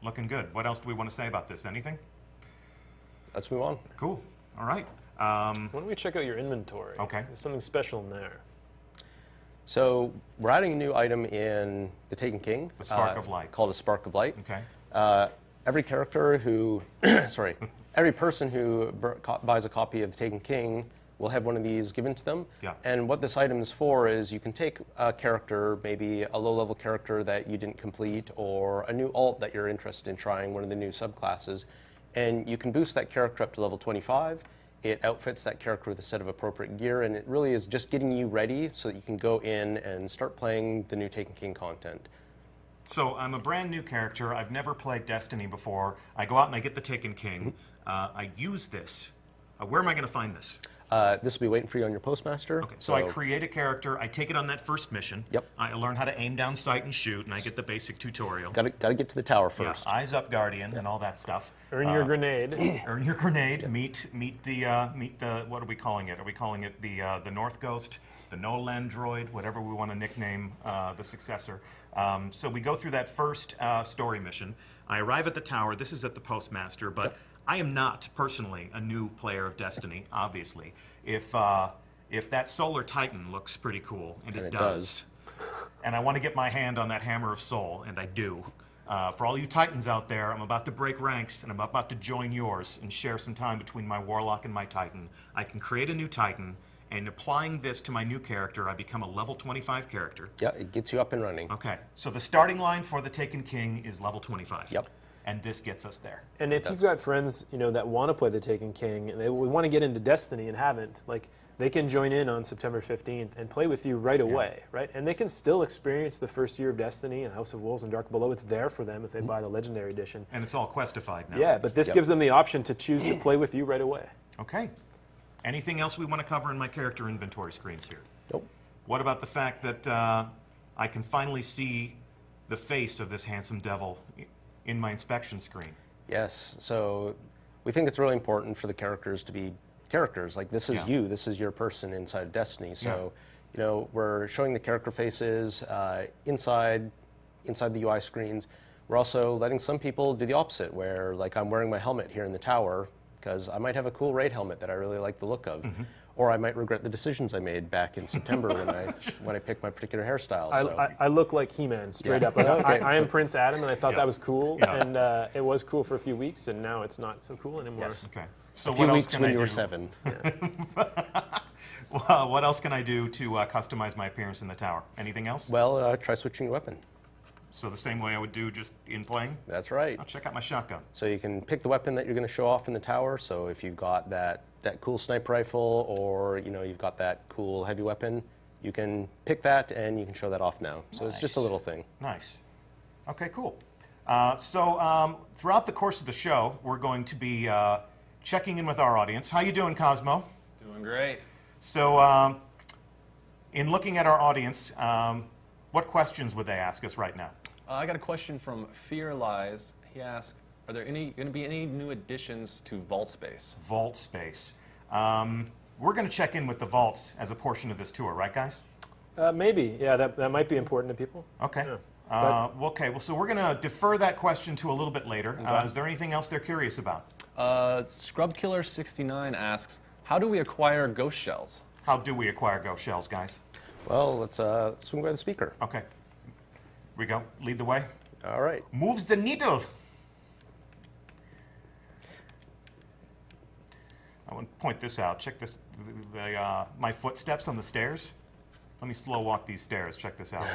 Looking good. What else do we want to say about this? Anything? Let's move on. Cool. All right. Why don't we check out your inventory? Okay. There's something special in there. So we're adding a new item in the Taken King. The Spark of Light. Called a Spark of Light. Okay. Every character who, sorry, every person who buys a copy of the Taken King will have one of these given to them. Yeah. And what this item is for is you can take a character, maybe a low-level character that you didn't complete, or a new alt that you're interested in trying, one of the new subclasses, and you can boost that character up to level 25. It outfits that character with a set of appropriate gear, and it really is just getting you ready so that you can go in and start playing the new Taken King content. So I'm a brand new character. I've never played Destiny before. I go out and I get the Taken King. I use this. Where am I going to find this? This will be waiting for you on your postmaster. Okay, so I create a character. I take it on that first mission. Yep. I learn how to aim down sight and shoot, and I get the basic tutorial. Got to get to the tower first. Yeah, eyes up, Guardian, and all that stuff. Earn your grenade. Earn your grenade. Yep. Meet the what are we calling it? Are we calling it the North Ghost, the Noland droid, whatever we want to nickname the successor? So we go through that first story mission. I arrive at the tower. This is at the postmaster, but. Yep. I am not, personally, a new player of Destiny, obviously. If that Solar Titan looks pretty cool, and it does, and I want to get my hand on that Hammer of Soul, and I do, for all you Titans out there, I'm about to break ranks, and I'm about to join yours and share some time between my Warlock and my Titan. I can create a new Titan, and applying this to my new character, I become a level 25 character. Yeah, it gets you up and running. Okay, so the starting line for the Taken King is level 25. Yep. And this gets us there. And if you've got friends, that want to play the Taken King and they want to get into Destiny and haven't, like, they can join in on September 15th and play with you right away, right? And they can still experience the first year of Destiny and House of Wolves and Dark Below. It's there for them if they buy the Legendary Edition. And it's all questified now. Yeah, but this gives them the option to choose to play with you right away. Okay. Anything else we want to cover in my character inventory screens here? Nope. What about the fact that I can finally see the face of this handsome devil in my inspection screen? Yes, so we think it's really important for the characters to be characters. Like, this is you, this is your person inside of Destiny. So, we're showing the character faces inside the UI screens. We're also letting some people do the opposite, where, like, I'm wearing my helmet here in the tower because I might have a cool raid helmet that I really like the look of. Or I might regret the decisions I made back in September when I picked my particular hairstyle. I look like He-Man, straight up. Like, I am Prince Adam, and I thought that was cool, and it was cool for a few weeks, and now it's not so cool anymore. Yes. Okay. So a few what weeks else can when I you do? were 7. Well, what else can I do to customize my appearance in the tower? Anything else? Well, try switching your weapon. So the same way I would do just in playing? That's right. I'll check out my shotgun. So you can pick the weapon that you're going to show off in the tower. So if you've got that cool sniper rifle, or you've got that cool heavy weapon, you can pick that and you can show that off now. So it's just a little thing. Nice. Okay, cool. So throughout the course of the show, we're going to be checking in with our audience. How you doing, Cosmo? Doing great. So in looking at our audience, what questions would they ask us right now? I got a question from Fear Lies. He asked, are there going to be any new additions to Vault Space? Vault Space. We're going to check in with the vaults as a portion of this tour, right, guys? Maybe. Yeah, that might be important to people. Okay. Yeah. Okay, well, so we're going to defer that question to a little bit later. Is there anything else they're curious about? Scrubkiller69 asks, how do we acquire ghost shells? How do we acquire ghost shells, guys? Well, let's swing by the speaker. Okay. Here we go. Lead the way. All right. Moves the needle. I want to point this out. Check this. My footsteps on the stairs. Let me slow walk these stairs. Check this out.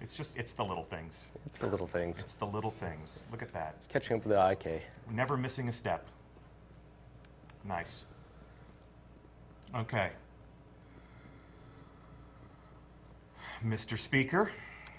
It's the little things. It's the little things. It's the little things. Look at that. It's catching up with the IK. Never missing a step. Nice. Okay. Mr. Speaker.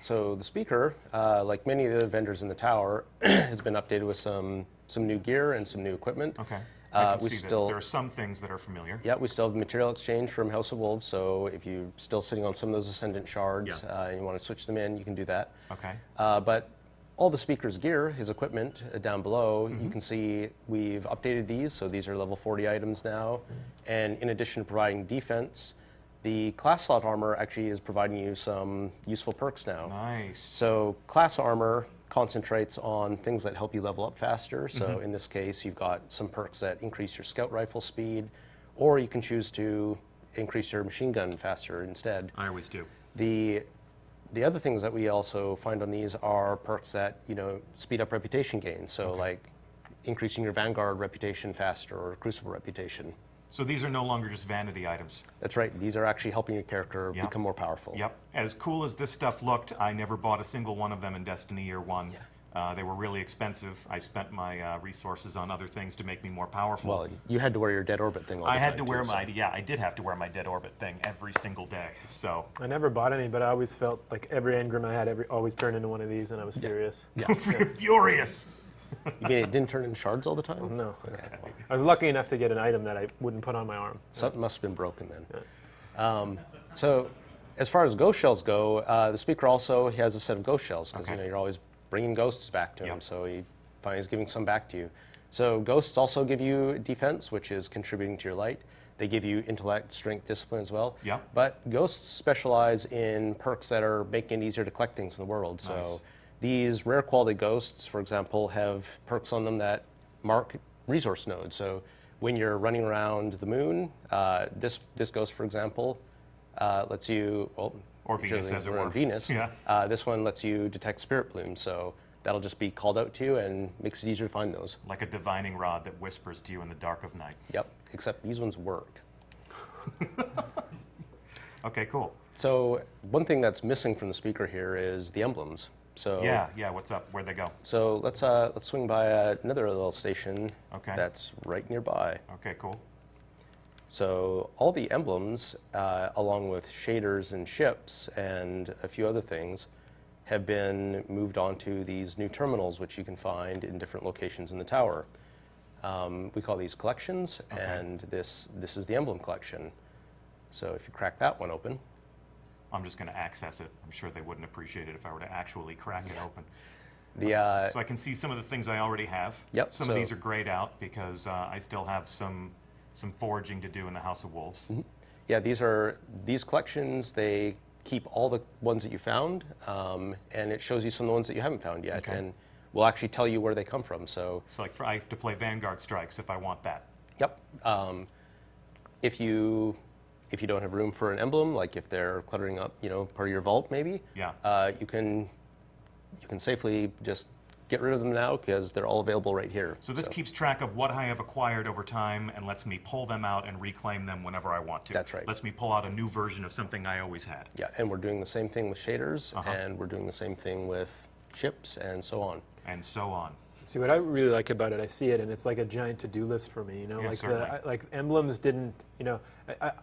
So the speaker, like many of the vendors in the tower, has been updated with some new gear and some new equipment. Okay. I can see that. There are some things that are familiar. Yeah, we still have the material exchange from House of Wolves, so if you're still sitting on some of those Ascendant shards and you want to switch them in, you can do that. Okay. But all the speaker's gear, his equipment down below, you can see we've updated these, so these are level 40 items now. And in addition to providing defense, the class slot armor actually is providing you some useful perks now. Nice. So class armor concentrates on things that help you level up faster. So in this case, you've got some perks that increase your scout rifle speed, or you can choose to increase your machine gun faster instead. I always do. The other things that we also find on these are perks that, speed up reputation gains. So like increasing your Vanguard reputation faster or Crucible reputation. So these are no longer just vanity items. That's right. These are actually helping your character become more powerful. Yep. As cool as this stuff looked, I never bought a single one of them in Destiny Year 1. They were really expensive. I spent my resources on other things to make me more powerful. Well, you had to wear your Dead Orbit thing all the time. I had to wear I did have to wear my Dead Orbit thing every single day. So I never bought any, but I always felt like every engram I had always turned into one of these, and I was furious. Yeah. Furious. You mean it didn't turn into shards all the time? No. Okay. Well, I was lucky enough to get an item that I wouldn't put on my arm. something must have been broken then. So as far as ghost shells go, the speaker also has a set of ghost shells because you're always bringing ghosts back to him, so he finally is giving some back to you. So ghosts also give you defense, which is contributing to your light. They give you intellect, strength, discipline as well. Yep. But ghosts specialize in perks that are making it easier to collect things in the world. So these rare quality ghosts, for example, have perks on them that mark resource nodes. So when you're running around the moon, this ghost, for example, lets you, well, or Venus, as it were. On Venus. Yeah. This one lets you detect spirit plumes, so that'll just be called out to you and makes it easier to find those. Like a divining rod that whispers to you in the dark of night. Yep, except these ones work. Okay, cool. So one thing that's missing from the speaker here is the emblems. So Yeah, what's up? Where'd they go? So let's swing by another little station that's right nearby. Okay, cool. So all the emblems, along with shaders and ships and a few other things, have been moved onto these new terminals, which you can find in different locations in the tower. We call these collections, and this is the Emblem Collection. So if you crack that one open, I'm just going to access it. I'm sure they wouldn't appreciate it if I were to actually crack it open. So I can see some of the things I already have. Yep. Some of these are grayed out because I still have some foraging to do in the House of Wolves. Yeah, these collections, they keep all the ones that you found, and it shows you some of the ones that you haven't found yet, and will actually tell you where they come from. So like I have to play Vanguard Strikes if I want that. Yep. If you don't have room for an emblem, like if they're cluttering up, part of your vault maybe, you can safely just get rid of them now because they're all available right here. So this keeps track of what I have acquired over time and lets me pull them out and reclaim them whenever I want to. That's right. Lets me pull out a new version of something I always had. Yeah, and we're doing the same thing with shaders, and we're doing the same thing with ships, and so on. And so on. See, what I really like about it, I see it, and it's like a giant to-do list for me. Like emblems didn't.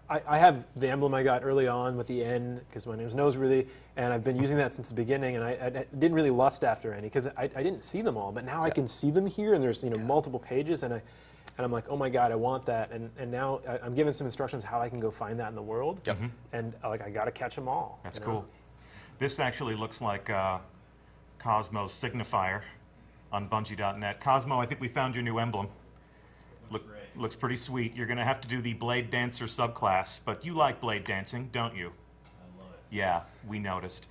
I have the emblem I got early on with the N because my name's Noseworthy, and I've been using that since the beginning. And I didn't really lust after any because I didn't see them all, but now I can see them here, and there's multiple pages, and I'm like, oh my god, I want that, and now I'm given some instructions how I can go find that in the world. And I got to catch them all. That's cool. This actually looks like Cosmo's signifier on Bungie.net. Cosmo, I think we found your new emblem. Looks pretty sweet. You're going to have to do the Blade Dancer subclass, but you like blade dancing, don't you? I love it. Yeah, we noticed.